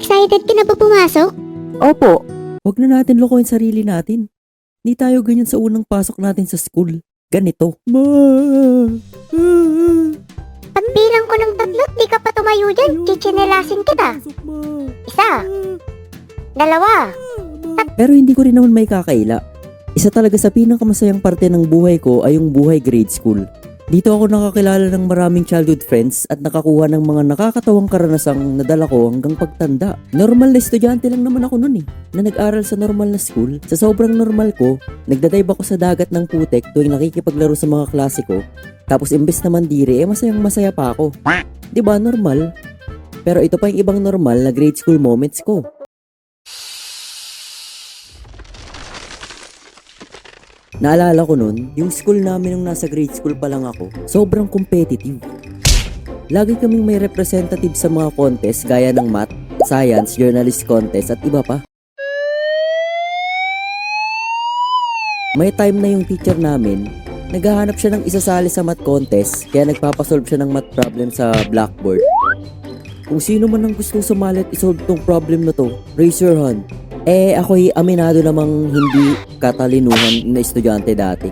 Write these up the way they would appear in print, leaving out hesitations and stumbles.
Excited ka na ba pumasok? Opo. Huwag na natin lokohin sarili natin. Hindi tayo ganyan sa unang pasok natin sa school. Ganito. Pagbilang ko ng 3, di ka pa tumayo dyan. Chichinelasin kita. 1, 2. Pero hindi ko rin naman may kakaila. Isa talaga sa pinakamasayang parte ng buhay ko ay yung buhay grade school. Dito ako nakakilala ng maraming childhood friends at nakakuha ng mga nakakatawang karanasang nadala ko hanggang pagtanda. Normal na estudyante lang naman ako noon na nag-aral sa normal na school. Sa sobrang normal ko, nagdadive ako sa dagat ng putek tuwing nakikipaglaro sa mga klase ko. Tapos imbes na mandiri, masayang masaya pa ako. Diba normal? Pero ito pa yung ibang normal na grade school moments ko. Naalala ko nun, yung school namin nung nasa grade school pa lang ako, sobrang competitive. Lagi kaming may representative sa mga contest gaya ng math, science, journalist contest at iba pa. May time na yung teacher namin, naghahanap siya ng isasali sa math contest kaya nagpapasolve siya ng math problem sa blackboard. Kung sino man ang gustong sumali at isolve tong problem na to, raise your hand. Ako'y aminado namang hindi katalinuhan na estudyante dati.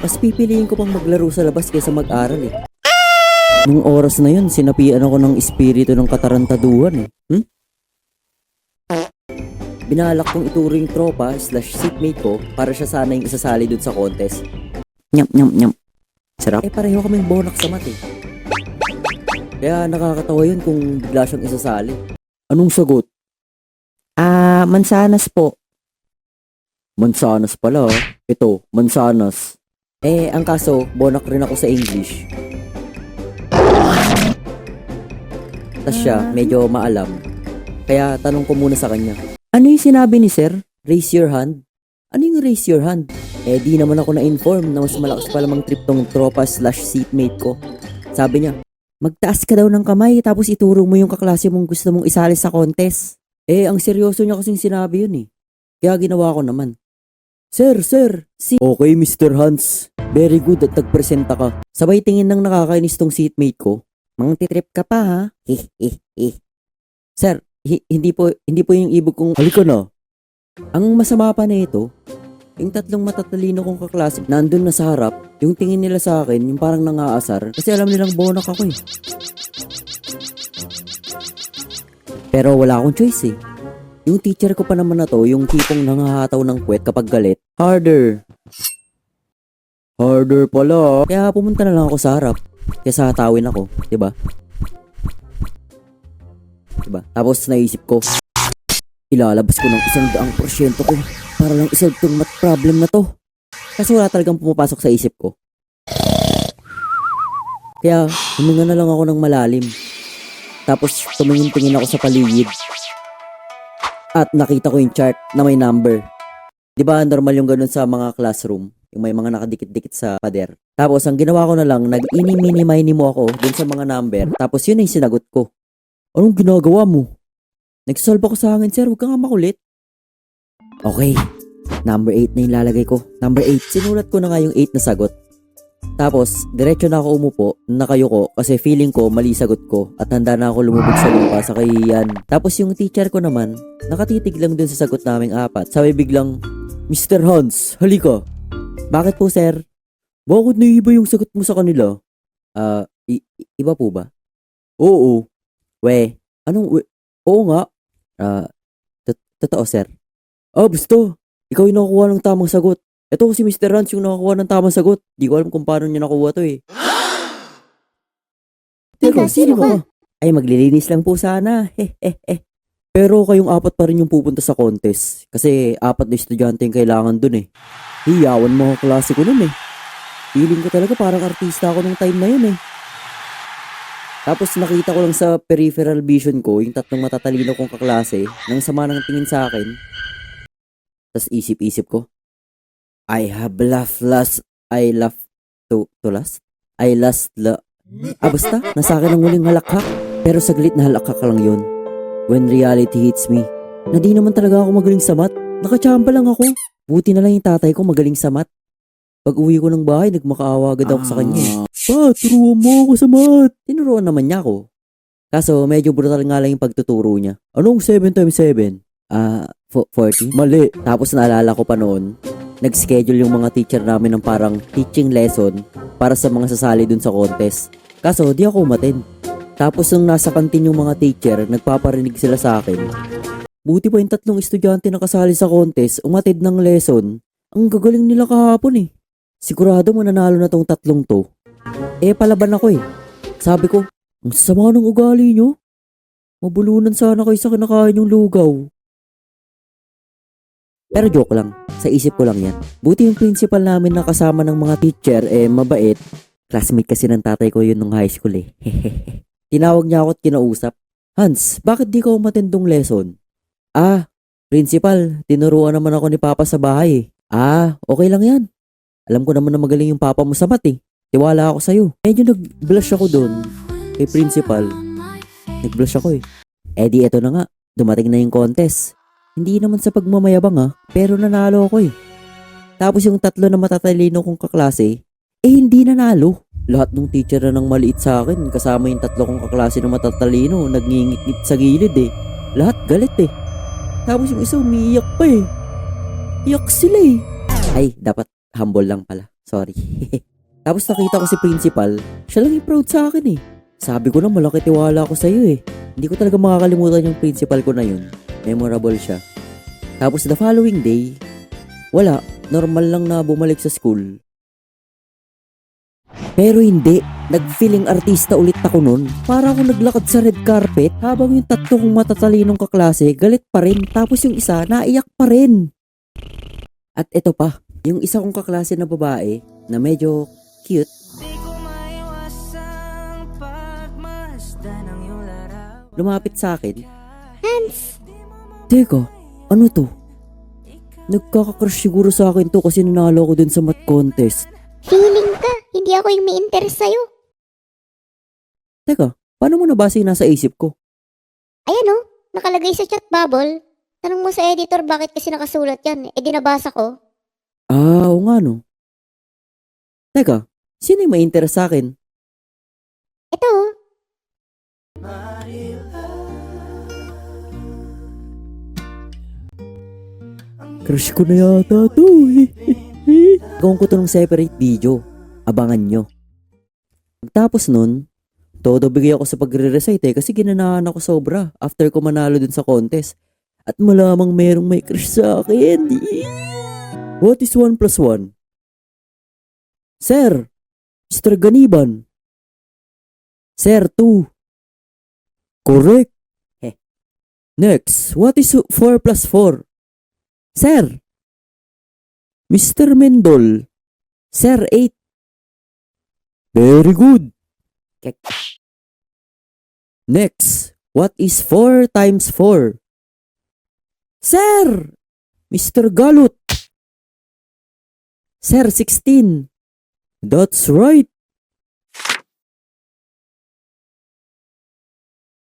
Mas pipiliin ko pang maglaro sa labas kaysa mag-aral Nung oras na yun, sinapian ako ng espiritu ng katarantaduhan Binalak kong ituro yung tropa/seatmate ko para siya sana yung isasali dun sa contest. Nyam nyam nyam. Sarap. Pareho kaming bonak sa mat Kaya nakakatawa yun kung bigla siyang isasali. Anong sagot? Mansanas po. Mansanas pala. Ito, mansanas. Ang kaso, bonak rin ako sa English. Tas siya, medyo maalam. Kaya tanong ko muna sa kanya. Ano yung sinabi ni sir? Raise your hand? Ano yung raise your hand? Di naman ako na-inform na mas malakas pa lamang trip tong tropa/seatmate ko. Sabi niya, magtaas ka daw ng kamay tapos ituro mo yung kaklase mong gusto mong isali sa contest. Ang seryoso niya kasing sinabi yun Kaya ginawa ko naman. Sir, si... Okay, Mr. Hans. Very good at nagpresenta ka. Sabay tingin ng nakakainis tong seatmate ko. Mang titrip ka pa ha? Sir, hindi po yung ibig kong... Halika na. Ang masama pa na ito, yung 3 matatalino kong kaklase nandun na sa harap, yung tingin nila sa akin, yung parang nangaasar, kasi alam nilang bonak ako Pero wala akong choice Yung teacher ko pa naman na to, yung tipong nangahataw ng puwet kapag galit. Harder pala. Kaya pumunta na lang ako sa harap. Kaya hatawin ako, diba? Tapos naisip ko, ilalabas ko ng 100% ko para lang isolve tong math problem na to. Kasi wala talagang pumapasok sa isip ko. Kaya huminga na lang ako ng malalim. Tapos tumingin-tingin ako sa paligid. At nakita ko yung chart na may number. Diba normal yung ganun sa mga classroom? Yung may mga nakadikit-dikit sa pader. Tapos ang ginawa ko na lang, nag-ini-mini-mini mo ako dun sa mga number. Tapos yun yung sinagot ko. Anong ginagawa mo? Nagsolve ako sa hangin, sir. Huwag ka nga makulit. Okay. Number 8 na yung lalagay ko. Number 8. Sinulat ko na nga yung 8 na sagot. Tapos, diretso na ako umupo, nakayuko kasi feeling ko mali sagot ko at handa na ako lumubog sa lupa sa kahihiyan. Tapos yung teacher ko naman, nakatitig lang dun sa sagot naming 4. Sabi biglang, Mr. Hans, halika. Bakit po sir? Bakit naiiba yung sagot mo sa kanila? Iba po ba? Oo. Anong we? Oo nga. Totoo sir. Basta. Ikaw yung nakakuha ng tamang sagot. Ito si Mr. Hans yung nakakuha ng tamang sagot. Di ko alam kung paano niya nakuha to Teka, sino ka? Ay, maglilinis lang po sana. Pero kayong 4 pa rin yung pupunta sa contest. Kasi 4 na estudyante yung kailangan dun Hiyawan mga klase ko nun Feeling ko talaga parang artista ako nung time na yun Tapos nakita ko lang sa peripheral vision ko yung 3 matatalino kong kaklase nang sama ng tingin sa akin. Tapos isip-isip ko, I have laughed last. I laugh to last? I last basta, nasa akin ang huling halakhak. Pero saglit na halakhak lang yun. When reality hits me, na di naman talaga ako magaling sa math. Nakachamba lang ako. Buti na lang yung tatay ko magaling sa math. Pag uwi ko ng bahay, nagmakaawa agad ako sa kanya. Pa, turuan mo ako sa math. Tinuruan naman niya ako. Kaso medyo brutal nga lang yung pagtuturo niya. Anong 7 times 7? 40? Mali. Tapos naalala ko pa noon, nag-schedule yung mga teacher namin ng parang teaching lesson para sa mga sasali dun sa contest. Kaso di ako umattend. Tapos nung nasa kantin yung mga teacher, nagpaparinig sila sa akin. Buti pa yung 3 estudyante na kasali sa contest, umattend ng lesson. Ang gagaling nila kahapon eh. Sigurado mananalo na tong 3 to. Palaban ako eh. Sabi ko, ang sama ng ugali nyo. Mabulunan sana kayo sa kinakain yung lugaw. Pero joke lang, sa isip ko lang yan. Buti yung principal namin na kasama ng mga teacher, mabait. Classmate kasi ng tatay ko yun nung high school eh. Tinawag niya ako at kinausap. Hans, bakit di ka umatendong lesson? Principal, tinuruan naman ako ni Papa sa bahay eh. Okay lang yan. Alam ko naman na magaling yung Papa mo sa math eh. Tiwala ako sa'yo. Medyo nag-blush ako doon. Kay principal, nag-blush ako eh. Di eto na nga, dumating na yung contest. Hindi naman sa pagmamayabang pero nanalo ako eh. Tapos yung 3 na matatalino kong kaklase, hindi nanalo. Lahat ng teacher na nang maliit sa akin, kasama yung 3 kong kaklase na matatalino, nagngingit-ngit sa gilid eh. Lahat galit eh. Tapos yung isa umiiyak pa eh. Iyak sila eh. Ay, dapat humble lang pala. Sorry. Tapos nakita ko si principal, siya lang yung proud sa akin eh. Sabi ko na malaki tiwala ako sa iyo eh. Hindi ko talaga makakalimutan yung principal ko na yun. Memorable siya. Tapos the following day, wala, normal lang na bumalik sa school. Pero hindi, nag-feeling artista ulit ako nun. Para ako naglakad sa red carpet habang yung 3 kong matatalinong kaklase galit pa rin. Tapos yung isa naiyak pa rin. At ito pa, yung isa kong kaklase na babae na medyo cute. Lumapit sa akin. Hans, Teka, ano to? Nagkaka-crush siguro sa akin to kasi nanalo ko dun sa math contest. feeling ka. Hindi ako yung may interest sa'yo. Teka, paano mo nabasa yung nasa isip ko? Ayan oh, nakalagay sa chat bubble. Tanong mo sa editor bakit kasi nakasulat yan. Di nabasa ko. Oo nga no. Teka, sino yung may interest sa akin? Ito oh. Crush ko na yata to eh. Gawin ko to ng separate video. Abangan nyo. Tapos nun, todo bigay ako sa pagre-recite kasi ginanahan ako sobra after ko manalo dun sa contest. At malamang merong may crush sa akin. What is 1 plus 1? Sir, Mr. Ganiban. Sir, 2. Correct. Next, what is 4 plus 4? Sir, Mr. Mendol. Sir, 8. Very good. Next, what is 4 times 4? Sir, Mr. Galut. Sir, 16. That's right.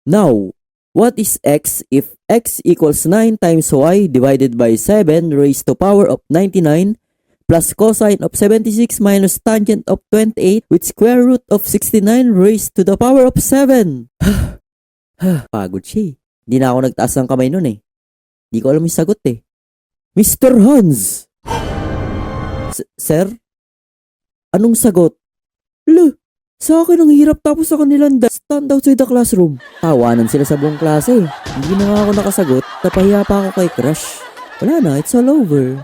Now, what is x if x equals 9 times y divided by 7 raised to power of 99 plus cosine of 76 minus tangent of 28 with square root of 69 raised to the power of 7? Pagod siya eh. Hindi na ako nagtaas ng kamay nun eh. Hindi ko alam yung sagot eh. Mr. Hans! Sir? Anong sagot? Sa akin ang hirap tapos sa kanilang stand outside the classroom. Tawanan sila sa buong klase. Hindi na nga ako nakasagot. Napahiya pa ako kay crush. Wala na, it's all over.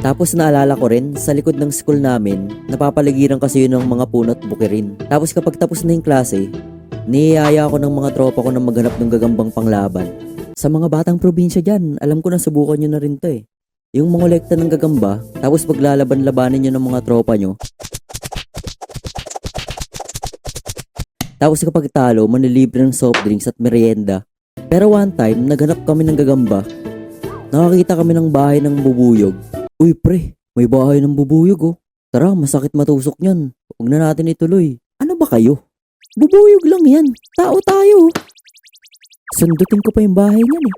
Tapos naalala ko rin, sa likod ng school namin, napapaligiran kasi yun ng mga puno at bukirin. Tapos kapag tapos na yung klase, niyaya ako ng mga tropa ko na maghanap ng gagambang panglaban. Sa mga batang probinsya dyan, alam ko na subukan nyo na rin to eh. Yung mangolekta ng gagamba, tapos paglalaban-labanin nyo ng mga tropa nyo. Tapos kapag talo, manilibre ng soft drinks at merienda. Pero one time, naghanap kami ng gagamba. Nakakita kami ng bahay ng bubuyog. Uy pre, may bahay ng bubuyog oh. Tara, masakit matusok niyan. Huwag na natin ituloy. Ano ba kayo? Bubuyog lang yan. Tao tayo. Sundutin ko pa yung bahay niyan eh.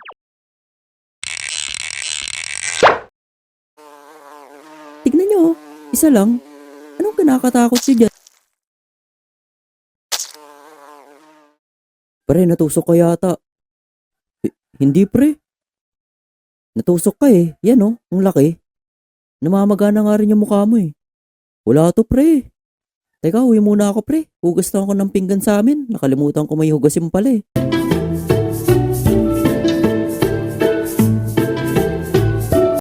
Tignan nyo, isa lang. Anong kinakatakot nyo dyan? Pre, natusok ka yata. Hindi pre. Natusok ka eh. Yan oh, ang laki. Namamaga na nga rin yung mukha mo eh. Wala to pre. Teka, uwi muna ako pre. Hugas na ako ng pinggan sa amin. Nakalimutan ko may hugasin pala eh.